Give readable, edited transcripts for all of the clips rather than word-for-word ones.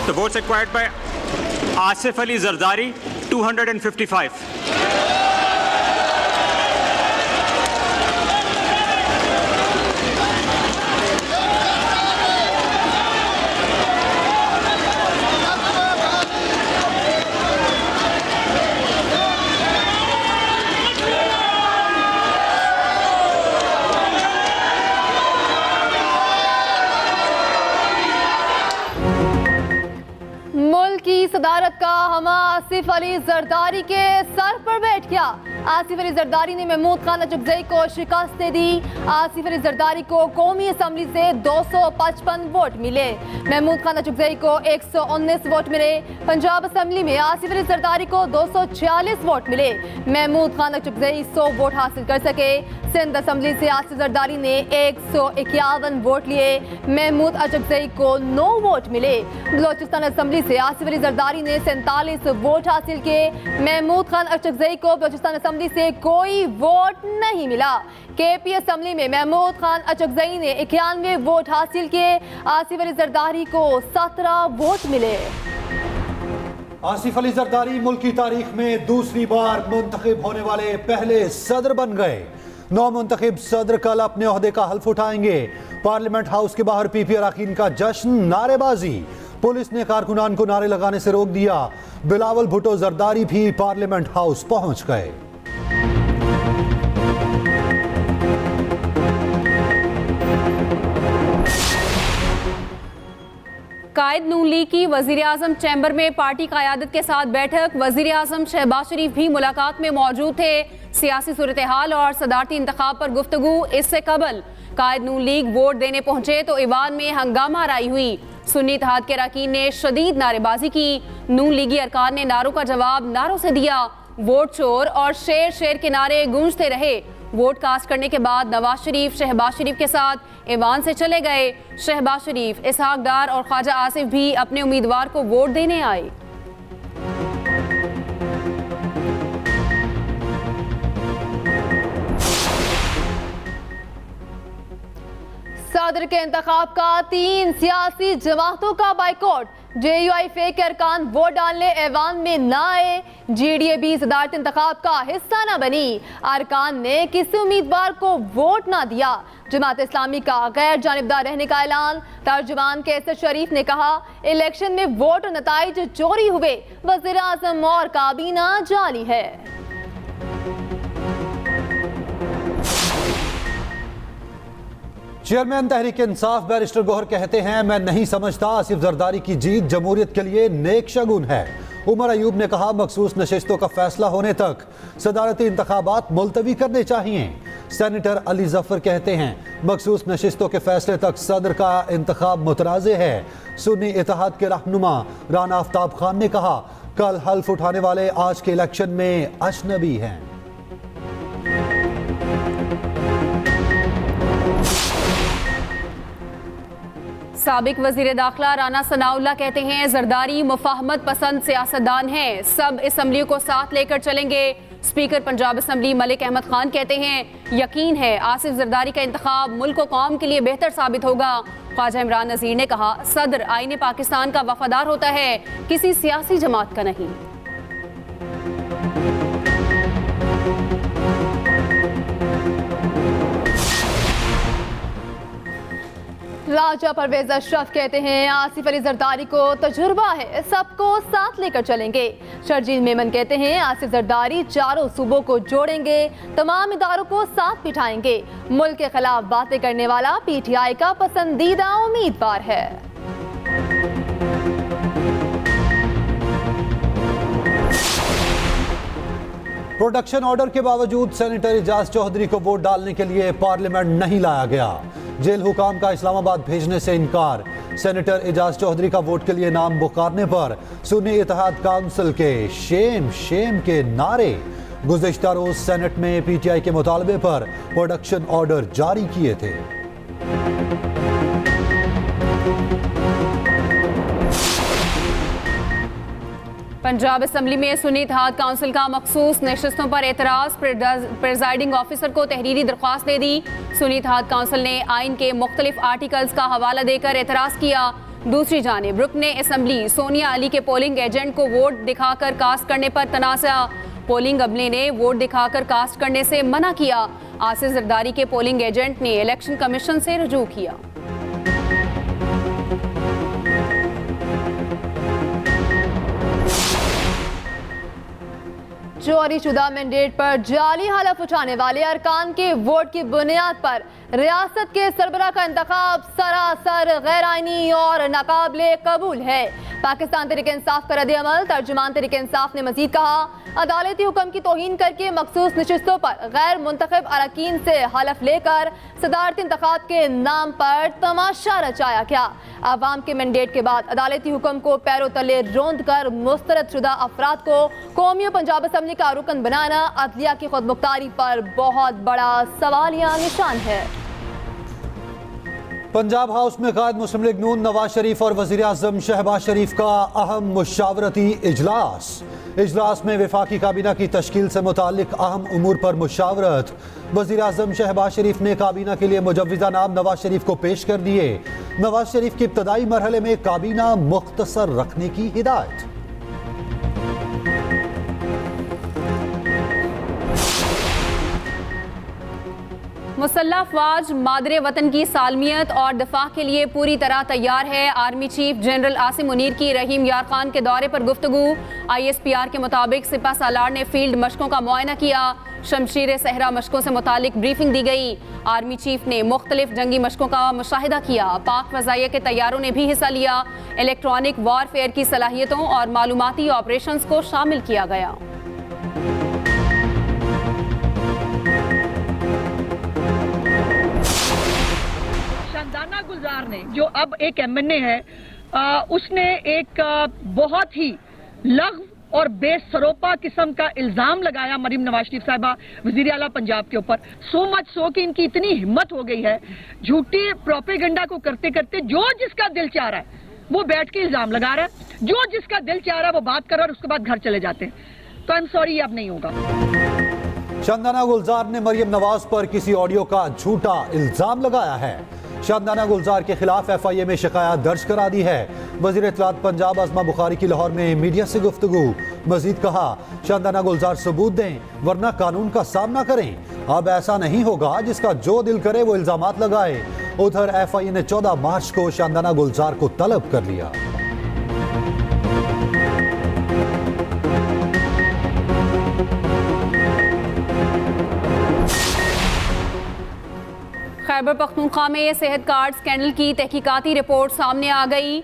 The votes acquired by Asif Ali Zardari, 255. मुल्क की सदारत का हमा आसिफ अली जरदारी के सर पर बैठ गया। आसिफ अली जरदारी ने महमूद खान अचकजई को शिकस्त दे दी। आसिफ अली जरदारी को कौमी असम्बली से 255 वोट मिले। महमूद खान अचकजई को 119 वोट मिले। पंजाब असम्बली में आसिफ अली जरदारी को 246 वोट मिले। महमूद खान अचकजई 100 वोट हासिल कर सके। सिंध असम्बली से आसिफ जरदारी ने 151 वोट लिए। महमूद अचकजई को 9 वोट मिले। बलोचिस्तान असम्बली से आसिफ अली जरदारी ने 47 वोट हासिल किए। महमूद खान अचकजई को बलोचिस्तान असम्बली से कोई वोट नहीं मिला। केपी असम्बली में महमूद खान अचकजई ने 91 वोट हासिल किए। आसिफ अली जरदारी को 17 वोट मिले। आसिफ अली जरदारी मुल्क की तारीख में दूसरी बार मुंतखब होने वाले पहले सदर बन गए। नौ मुंतखब सदर कल अपने ओहदे का हल्फ उठाएंगे। पार्लियामेंट हाउस के बाहर पीपी अरकान का जश्न, नारेबाजी। पुलिस ने कारकुनान को नारे लगाने से रोक दिया। बिलावल भुट्टो जरदारी भी पार्लियामेंट हाउस पहुंच गए। कायद नून लीग की वजीर आजम चैम्बर में पार्टी क़यादत के साथ बैठक। वजीर आजम शहबाज शरीफ भी मुलाकात में मौजूद थे। सियासी सूरत हाल और सदारती इंतखाब पर गुफ्तगू। इससे कबल कायद नून लीग वोट देने पहुंचे तो ईवान में हंगामा आराई हुई। सुन्नी इत्तेहाद के अरकान ने शदीद नारेबाजी की। नून लीगी अरकान ने नारों का जवाब नारों से दिया। वोट चोर और शेर शेर के नारे गूंजते रहे। वोट कास्ट करने के बाद नवाज शरीफ शहबाज शरीफ के साथ ईवान से चले गए। शहबाज शरीफ, इसहाक डार और ख्वाजा आसिफ भी अपने उम्मीदवार को वोट देने आए। सदर के इंतखाब का 3 सियासी जमातों का बाइकआउट। JUIF के अरकान वोट डालने ऐवान में न आए। GDA भी सदारती इंतखाब का हिस्सा न बनी। अरकान ने किसी उम्मीदवार को वोट न दिया। जमात इस्लामी का गैर जानिबदार रहने का ऐलान। तर्जुमान कैसर शरीफ ने कहा, इलेक्शन में वोट और नताइज चोरी हुए। वज़ीर आज़म और काबीना जाली है। चेयरमैन तहरीक इंसाफ बैरिस्टर गौहर कहते हैं, मैं नहीं समझता आसिफ जरदारी की जीत जमहूरियत के लिए नेक शगुन है। उमर अयूब ने कहा, मखसूस नशिस्तों का फैसला होने तक सदारती इंतखाबात मुलतवी करने चाहिए। सेनेटर अली जफर कहते हैं, मखसूस नशिस्तों के फैसले तक सदर का इंतखाब मुतनाज़े है। सुन्नी इत्तेहाद के रहनुमा राना आफ्ताब खान ने कहा, कल हल्फ उठाने वाले आज के इलेक्शन में अजनबी हैं। साबिक वजीर दाखिला राना सनाउल्लाह कहते हैं, जरदारी मुफाहमत पसंद सियासतदान हैं, सब असम्बलियों को साथ लेकर चलेंगे। स्पीकर पंजाब असम्बली मलिक अहमद खान कहते हैं, यकीन है आसिफ जरदारी का इंतखाब मुल्क व कौम के लिए बेहतर साबित होगा। ख्वाजा इमरान नज़ीर ने कहा, सदर आईने पाकिस्तान का वफादार होता है, किसी सियासी जमात का नहीं। राजा परवेज अशरफ कहते हैं, आसिफ अली जरदारी को तजुर्बा है, सबको साथ लेकर चलेंगे। शर्जील मेमन कहते हैं, आसिफ जरदारी चारों सूबों को जोड़ेंगे, तमाम इदारों को साथ बिठाएंगे। मुल्क के खिलाफ बातें करने वाला PTI का पसंदीदा उम्मीदवार है। प्रोडक्शन ऑर्डर के बावजूद सेनेटर एजाज चौधरी को वोट डालने के लिए पार्लियामेंट नहीं लाया गया। जेल हुकाम का इस्लामाबाद भेजने से इनकार। सेनेटर एजाज चौधरी का वोट के लिए नाम पुकारने पर सुन्नी इत्तेहाद काउंसिल के शेम शेम के नारे। गुज़िश्ता रोज सेनेट में PTI के मुतालबे पर प्रोडक्शन ऑर्डर जारी किए थे। पंजाब असम्बली में सुन्नी इत्तेहाद काउंसिल का मखसूस नशिस्तों पर एतराज़। प्रिजाइडिंग ऑफिसर को तहरीरी दरख्वास्त दे दी। सुन्नी इत्तेहाद काउंसिल ने आइन के मुख्तलिफ आर्टिकल्स का हवाला देकर एतराज़ किया। दूसरी जानिब रुकन असम्बली सोनिया अली के पोलिंग एजेंट को वोट दिखाकर कास्ट करने पर तनाज़ा। पोलिंग अमले ने वोट दिखाकर कास्ट करने से मना किया। आसिफ जरदारी के पोलिंग एजेंट ने इलेक्शन कमीशन से रुजू किया। चोरी शुदा मैंडेट पर जाली हलफ उठाने वाले अरकान के वोट की बुनियाद पर रियासत के सरबराह का इंतखाब सरासर गैर आईनी और नाकाबिले कबूल है। पाकिस्तान तहरीक इंसाफ का रद्द-ए-अमल। तर्जुमान तहरीक इंसाफ ने मजीद कहा, अदालती हुक्म की तौहीन करके मखसूस नशिस्तों पर गैर मुंतखब अरकान से हलफ लेकर सदारती इंतखाब के नाम पर तमाशा रचाया गया। अवाम के मैंडेट के बाद अदालती हुक्म को पैरों तले रोंद कर मुस्तरद शुदा अफराद को कौमी पंजाब असम्बली का रुकन बनाना अदलिया की खुदमुख्तारी पर बहुत बड़ा सवालिया निशान है। पंजाब हाउस में कायद मुस्लिम लीग नून नवाज शरीफ और वज़ीर आज़म शहबाज शरीफ का अहम मुशावरती इजलास में वफाकी काबीना की तश्कील से मुताल्लिक अहम उमूर पर मुशावरत। वज़ीर आज़म शहबाज शरीफ ने काबीना के लिए मुजव्विज़ा नाम नवाज शरीफ को पेश कर दिए। नवाज शरीफ की इब्तदाई मरहले में काबीना मुख्तसर रखने की हिदायत। मुसल्लह अफवाज मादरे वतन की सालमियत और दफा के लिए पूरी तरह तैयार है। Army chief general Asim Munir की रहीम यार खान के दौरे पर गुफ्तगू। ISPR के मुताबिक सिपा सालार ने फील्ड मशकों का मुआयना किया। शमशीर सहरा मशकों से मुतालिक ब्रीफिंग दी गई। आर्मी चीफ ने मुख्तलिफ जंगी मशकों का मुशाहिदा किया। पाक फजाइया के तैयारों ने भी हिस्सा लिया। इलेक्ट्रॉनिक वारफेयर की सलाहियतों और मालूमाती ऑपरेशंस को शामिल किया गया। शानदाना गुलजार ने जो अब एक MNA है, उसने एक बहुत ही लग़्व और बेसरोपा किस्म का इल्जाम लगाया मरीम नवाज शरीफ साहिबा वजीर आला पंजाब के ऊपर। सो मच सो कि इनकी इतनी हिम्मत हो गई है, झूठी प्रोपेगेंडा को करते करते जो जिसका दिल चाह रहा है वो बैठ के इल्जाम लगा रहा है, जो जिसका दिल चाह रहा है वो बात कर रहा है और उसके बाद घर चले जाते हैं। तो आई एम सॉरी, अब नहीं होगा। शानदाना गुलजार ने मरियम नवाज पर किसी ऑडियो का झूठा इल्जाम लगाया है। शानदाना गुलजार के खिलाफ FIA में शिकायत दर्ज करा दी है। वजीर इत्तलात पंजाब आज़मा बुखारी की लाहौर में मीडिया से गुफ्तगू। मजीद कहा, शानदाना गुलजार सबूत दें वरना कानून का सामना करें। अब ऐसा नहीं होगा जिसका जो दिल करे वो इल्जामात लगाए। उधर FIA ने 14 मार्च को शानदाना गुलजार को तलब कर लिया। खैबर पख्तूनख्वा में सेहत कार्ड स्कैंडल की तहकीकाती रिपोर्ट सामने आ गई।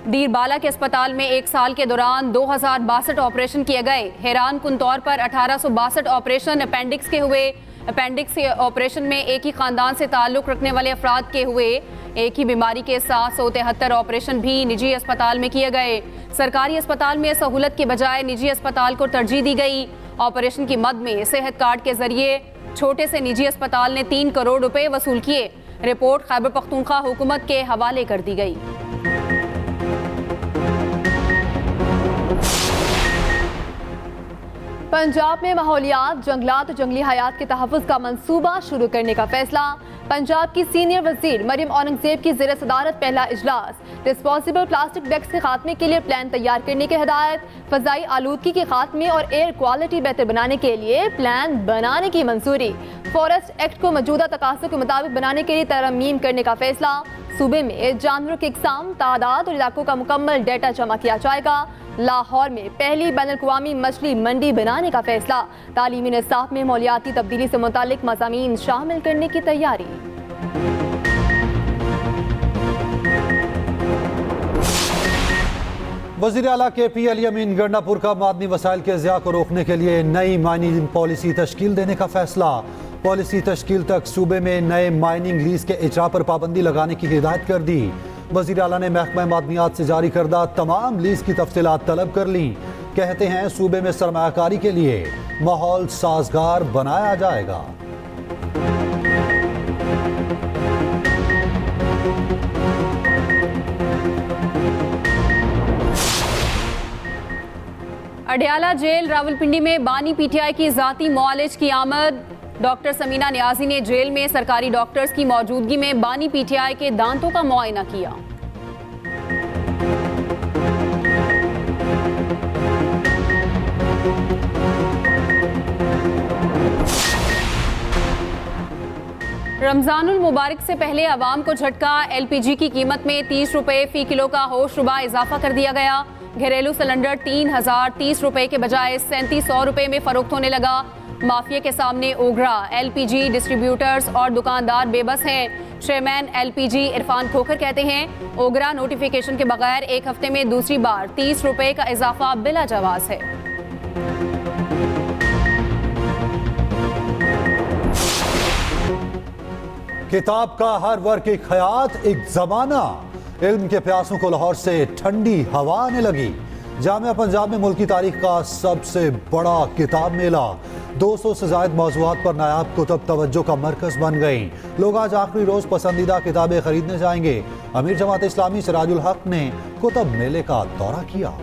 दीरबाला के अस्पताल में एक साल के दौरान 2062 ऑपरेशन किए गए। हैरान कुन तौर पर 1862 ऑपरेशन अपेंडिक्स के हुए। अपेंडिक्स के ऑपरेशन में एक ही खानदान से ताल्लुक़ रखने वाले अफराद के हुए। एक ही बीमारी के 773 ऑपरेशन भी निजी अस्पताल में किए गए। सरकारी अस्पताल में सहूलत के बजाय निजी अस्पताल को तरजीह दी गई। ऑपरेशन की मद में सेहत कार्ड के जरिए छोटे से निजी अस्पताल ने 3 करोड़ रुपए वसूल किए। रिपोर्ट खैबर पख्तूनख्वा हुकूमत के हवाले कर दी गई। पंजाब में माहौलियात, जंगलात और जंगली हयात के तहफ़्फ़ुज़ का मंसूबा शुरू करने का फैसला। पंजाब की सीनियर वजीर मरियम औरंगजेब की ज़ेर सदारत पहला इजलास। डिस्पोजेबल प्लास्टिक बैग्स के खात्मे के लिए प्लान तैयार करने की हिदायत। फ़ज़ाई आलूदगी के खात्मे और एयर क्वालिटी बेहतर बनाने के लिए प्लान बनाने की मंजूरी। फॉरेस्ट एक्ट को मौजूदा तकाज़ों के मुताबिक बनाने के लिए तरमीम करने का फैसला। सूबे में जानवरों की इकसाम, तादाद और इलाकों का मुकम्मल डेटा जमा किया जाएगा। लाहौर में पहली बैनुल-अक़वामी मछली मंडी बनाने का फैसला। तालीमी निसाब में माहौलियाती तब्दीली से मुतालिक मज़ामीन शामिल करने की तैयारी। वज़ीर आला KP अली अमीन गंडापुर का मादनी वसाइल के ज़िया को रोकने के लिए नई माइनिंग पॉलिसी तश्कील देने का फैसला। पॉलिसी तश्कील तक सूबे में नए माइनिंग लीज के इजरा पर पाबंदी लगाने की हिदायत कर दी। वज़ीर आला ने महकमा मादनियात से जारी करदा तमाम लीज की तफसीलात तलब कर ली। कहते हैं सूबे में सरमायाकारी के लिए माहौल साजगार बनाया जाएगा। अडयाला जेल रावलपिंडी में बानी PTI की जाती मुआलिज की आमद। डॉक्टर समीना नियाजी ने जेल में सरकारी डॉक्टर्स की मौजूदगी में बानी PTI के दांतों का मुआयना किया। रमजानुल मुबारक से पहले आवाम को झटका। LPG की कीमत में 30 रुपए फी किलो का होशरुबा इजाफा कर दिया गया। घरेलू सिलेंडर 3030 रुपए के बजाय 3700 रुपए में फरोख्त होने लगा। माफिया के सामने ओगरा। LPG डिस्ट्रीब्यूटर्स और दुकानदार बेबस हैं। चेयरमैन LPG इरफान खोखर कहते हैं ओगरा नोटिफिकेशन के बगैर एक हफ्ते में दूसरी बार 30 रुपए का इजाफा बिला जवाज है। किताब का हर वर्ग एक हयात, एक जमाना। इल्म के प्यासों को लाहौर से ठंडी हवा आने लगी। जामिया पंजाब में मुल्क की तारीख का सबसे बड़ा किताब मेला। 200 से ज्यादा मौज़ूआत पर नायाब कुतुब तवज्जो का मरकज बन गई। लोग आज आखिरी रोज पसंदीदा किताबें खरीदने जाएंगे। अमीर जमात इस्लामी सिराजुल हक ने कुतुब मेले का दौरा किया।